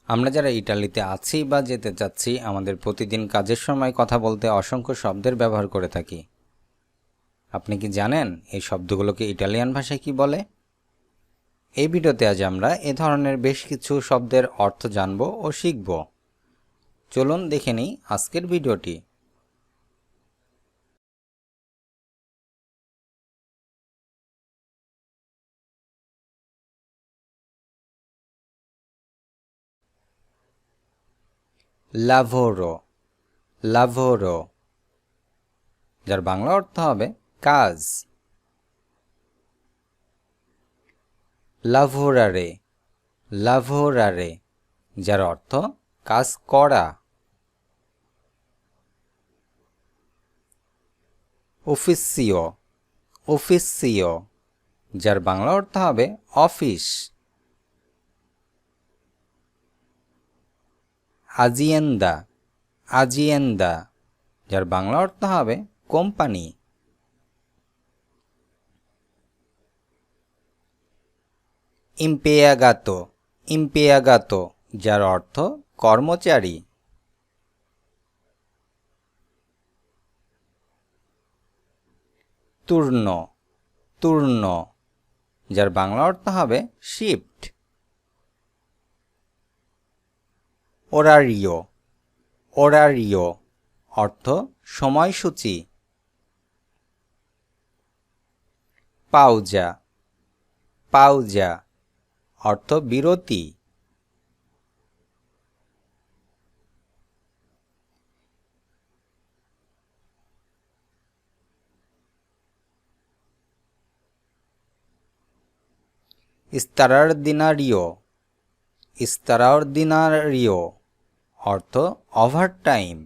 আমরা যারা ইটালিতে আছি বা যেতে চাচ্ছি আমাদের প্রতিদিন কাজের সময় কথা বলতে অসংখ্য শব্দের ব্যবহার করে থাকি। আপনি কি জানেন এই শব্দগুলোকে ইটালিয়ান ভাষায় কি বলে? এই ভিডিওতে আজ আমরা এ ধরনের বেশ কিছু শব্দের অর্থ জানব ও শিখব। চলুন দেখে নিই আজকের ভিডিওটি। লাভোরো, লাভোরো, যার বাংলা অর্থ হবে কাজ। লাভোরারে, লাভোরারে, যার অর্থ কাজ করা। অফিসিও, অফিসিও, যার বাংলা অর্থ হবে অফিস। আজিয়েন্দা, আজিয়েন্দা, যার বাংলা অর্থ হবে কোম্পানি। ইম্পেয়াগাতো, ইম্পেয়াগাতো, যার অর্থ কর্মচারী। তুর্ন, তুর্ন, যার বাংলা অর্থ হবে শিফট। ওরারিও, ওরারিও, অর্থ সময়সূচি। পাউজা, পাউজা, অর্থ বিরতি। স্তারারদিনারিও, স্তারারদিনারিও, অর্থ ওভারটাইম।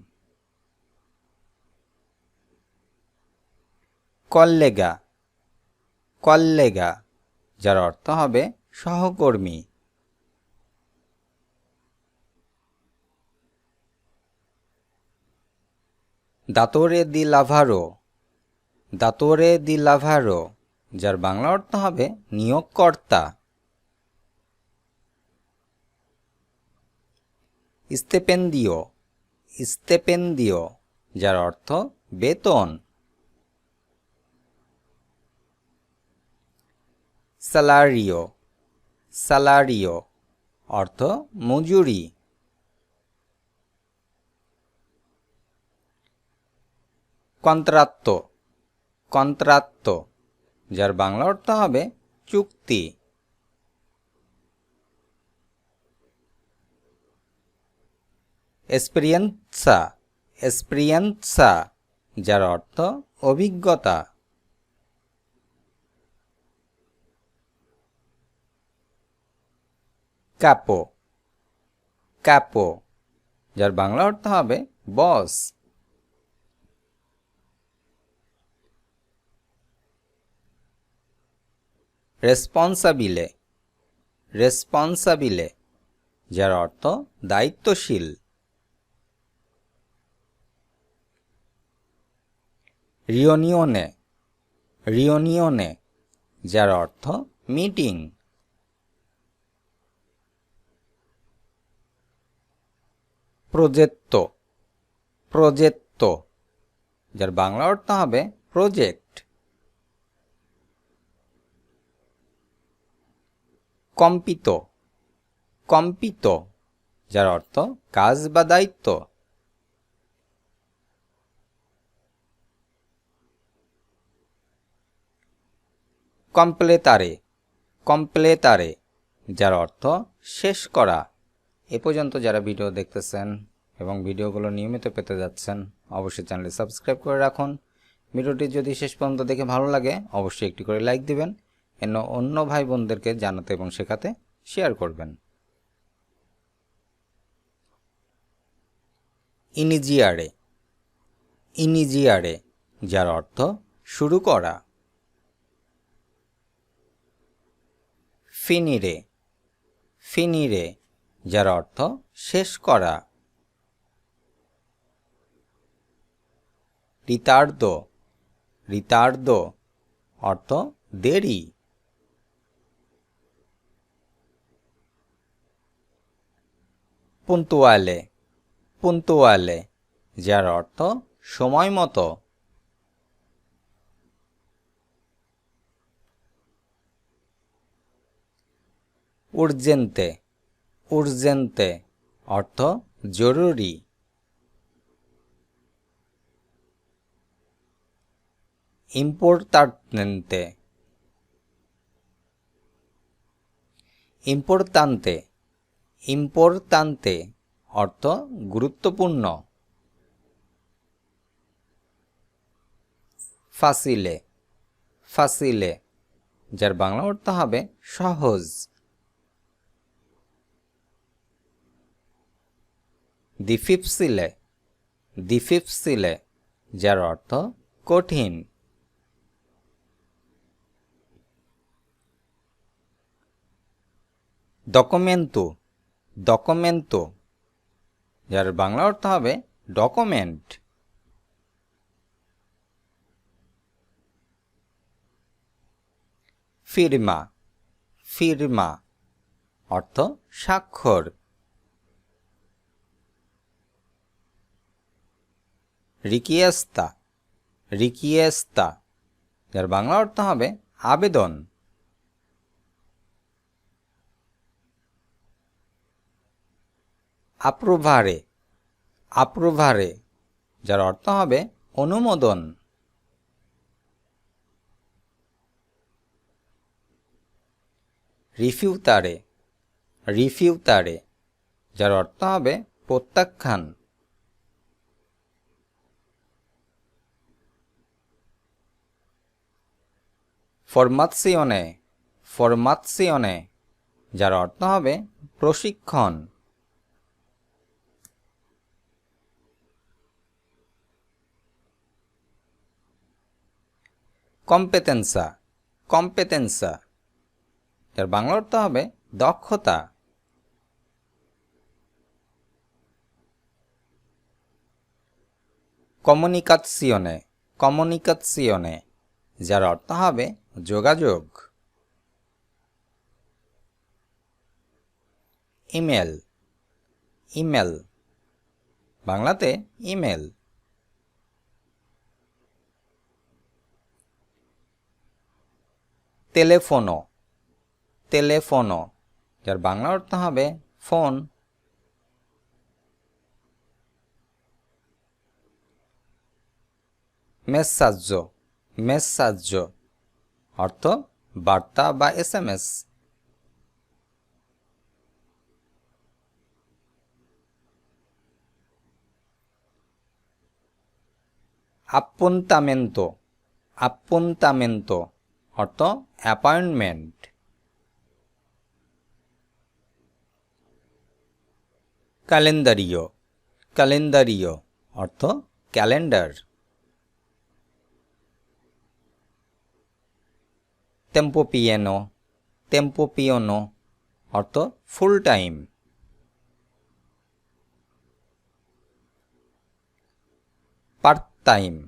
কল্লেগা, কল্লেগা, যার অর্থ হবে সহকর্মী। দাতোরে দি লাভারো, দাতোরে দি লাভারো, যার বাংলা অর্থ হবে নিয়োগকর্তা। স্তেপেন্দিও, স্তেপেন্দিও, যার অর্থ বেতন। স্যালারিও, স্যালারিও, অর্থ মজুরি। কন্ত্রাত্তো, কন্ত্রাত্তো, যার বাংলা অর্থ হবে চুক্তি। এসপ্রিয়েন্সা, এসপ্রিয়েন্সা, যার অর্থ অভিজ্ঞতা। ক্যাপো, ক্যাপো, যার বাংলা অর্থ হবে বস। রেসপন্সাবিলে, রেসপন্সাবিলে, যার অর্থ দায়িত্বশীল। রিওনিয়নে, রিওনিয়নে, যার অর্থ মিটিং। প্রজেত্তো, প্রজেত্তো, যার বাংলা অর্থ হবে প্রজেক্ট। কম্পিতো, কম্পিতো, যার অর্থ কাজ বা দায়িত্ব। কমপ্লেতারে, কমপ্লেতারে, যার অর্থ শেষ করা। এ পর্যন্ত যারা ভিডিও দেখতেছেন এবং ভিডিওগুলো নিয়মিত পেতে যাচ্ছেন অবশ্যই চ্যানেলটি সাবস্ক্রাইব করে রাখুন। ভিডিওটি যদি শেষ পর্যন্ত দেখে ভালো লাগে অবশ্যই একটি করে লাইক দিবেন, অন্য ভাই বোনদেরকে জানাতে এবং শেখাতে শেয়ার করবেন। ইনিজিয়ারে, ইনিজিয়ারে, যার অর্থ শুরু করা। ফিনিরে, ফিনিরে, যার অর্থ শেষ করা। রিতার্দো, রিতার্দো, অর্থ দেরি। puntuale puntuale যার অর্থ সময় মতো। urgente urgente অর্থ জরুরি। importante importante importante অর্থ গুরুত্বপূর্ণ। facile facile যার বাংলা অর্থ হবে সহজ। difficile difficile যার অর্থ কঠিন। documento documento যার বাংলা অর্থ হবে ডকুমেন্ট। firma firma অর্থ স্বাক্ষর। richiesta richiesta যার বাংলা অর্থ হবে আবেদন। approvare approvare যার অর্থ হবে অনুমোদন। rifiutare rifiutare যার অর্থ হবে প্রত্যাখ্যান। formazione formazione যার অর্থ হবে প্রশিক্ষণ। competenza competenza যার বাংলা অর্থ হবে দক্ষতা। comunicazione comunicazione যার অর্থ হবে যোগাযোগ। ইমেল ইমেল বাংলাতে ইমেল। telefono telefono যার বাংলা অর্থ হবে ফোন। messaggio messaggio অর্থ বার্তা বা এসএমএস। appuntamento appuntamento অর্থ অ্যাপয়েন্টমেন্ট। calendario calendario অর্থ calendar. tempo pieno tempo pieno অর্থ full time. part time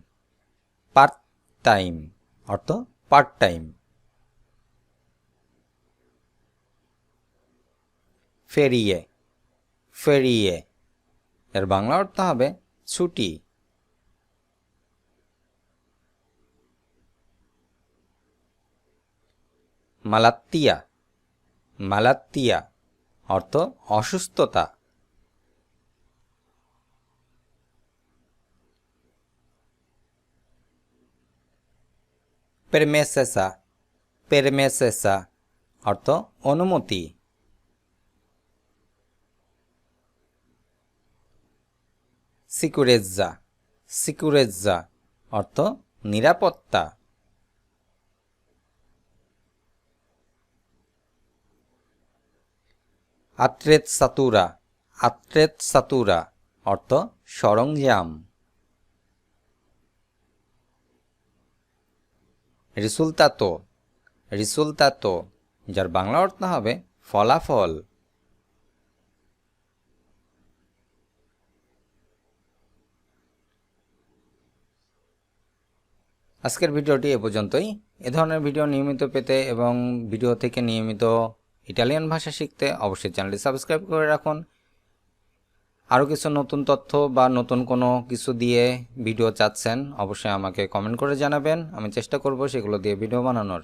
part time অর্থ পার্ট টাইম। ferie ferie এর বাংলা অর্থ হবে ছুটি। malattia malattia অর্থ অসুস্থতা। permessa permessa অর্থ অনুমতি। sicurezza sicurezza অর্থ নিরাপত্তা। attrezzatura attrezzatura অর্থ সরঞ্জাম। risultato risultato যার বাংলা অর্থ হবে ফলাফল। আজকের ভিডিওটি এ পর্যন্তই। এ ধরনের ভিডিও নিয়মিত পেতে এবং ভিডিও থেকে নিয়মিত ইটালিয়ান ভাষা শিখতে অবশ্যই চ্যানেলটি সাবস্ক্রাইব করে রাখুন আরও কিছু নতুন তথ্য বা নতুন কোনো কিছু দিয়ে ভিডিও চাচ্ছেন অবশ্যই আমাকে কমেন্ট করে জানাবেন, আমি চেষ্টা করব সেগুলো দিয়ে ভিডিও বানানোর।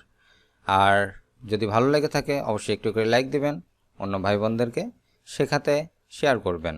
আর যদি ভালো লেগে থাকে অবশ্যই একটু করে লাইক দিবেন, অন্য ভাই বোনদেরকে শেখাতে শেয়ার করবেন।